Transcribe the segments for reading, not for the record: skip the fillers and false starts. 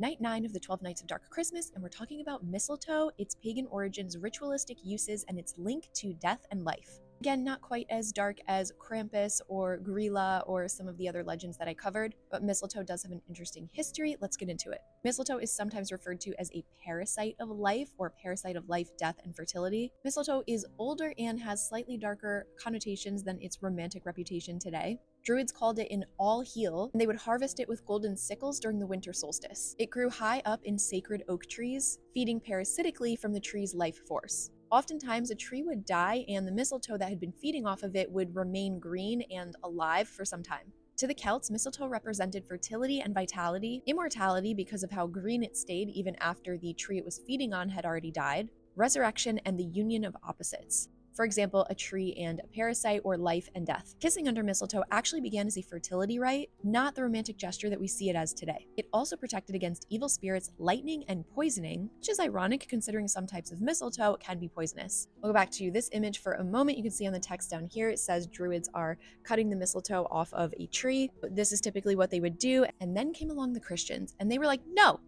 Night 9 of the 12 Nights of Dark Christmas, and we're talking about mistletoe, its pagan origins, ritualistic uses, and its link to death and life. Again, not quite as dark as Krampus or Grilla or some of the other legends that I covered, but mistletoe does have an interesting history. Let's get into it. Mistletoe is sometimes referred to as a parasite of life or parasite of life, death, and fertility. Mistletoe is older and has slightly darker connotations than its romantic reputation today. Druids called it an all-heal, and they would harvest it with golden sickles during the winter solstice. It grew high up in sacred oak trees, feeding parasitically from the tree's life force. Oftentimes, a tree would die, and the mistletoe that had been feeding off of it would remain green and alive for some time. To the Celts, mistletoe represented fertility and vitality, immortality because of how green it stayed even after the tree it was feeding on had already died, resurrection, and the union of opposites. For example, a tree and a parasite, or life and death. Kissing under mistletoe actually began as a fertility rite, not the romantic gesture that we see it as today. It also protected against evil spirits, lightning, and poisoning, which is ironic considering some types of mistletoe can be poisonous. We'll go back to this image for a moment. You can see on the text down here, it says Druids are cutting the mistletoe off of a tree. This is typically what they would do. And then came along the Christians, and they were like, no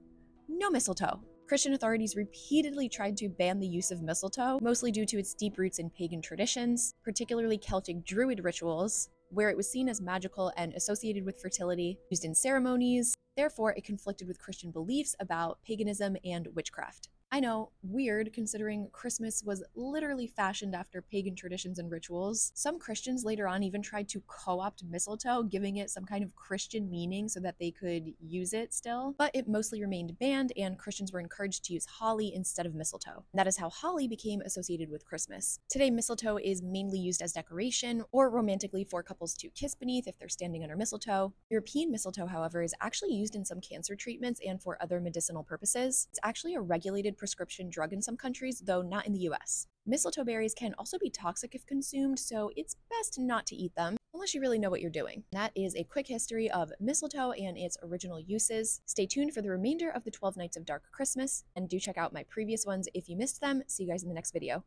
mistletoe. Christian authorities repeatedly tried to ban the use of mistletoe, mostly due to its deep roots in pagan traditions, particularly Celtic Druid rituals, where it was seen as magical and associated with fertility, used in ceremonies. Therefore, it conflicted with Christian beliefs about paganism and witchcraft. I know, weird considering Christmas was literally fashioned after pagan traditions and rituals. Some Christians later on even tried to co-opt mistletoe, giving it some kind of Christian meaning so that they could use it still, but it mostly remained banned and Christians were encouraged to use holly instead of mistletoe. That is how holly became associated with Christmas. Today, mistletoe is mainly used as decoration or romantically for couples to kiss beneath if they're standing under mistletoe. European mistletoe, however, is actually used in some cancer treatments and for other medicinal purposes. It's actually a regulated prescription drug in some countries, though not in the US. Mistletoe berries can also be toxic if consumed, so it's best not to eat them unless you really know what you're doing. That is a quick history of mistletoe and its original uses. Stay tuned for the remainder of the 12 Nights of Dark Christmas, and do check out my previous ones if you missed them. See you guys in the next video.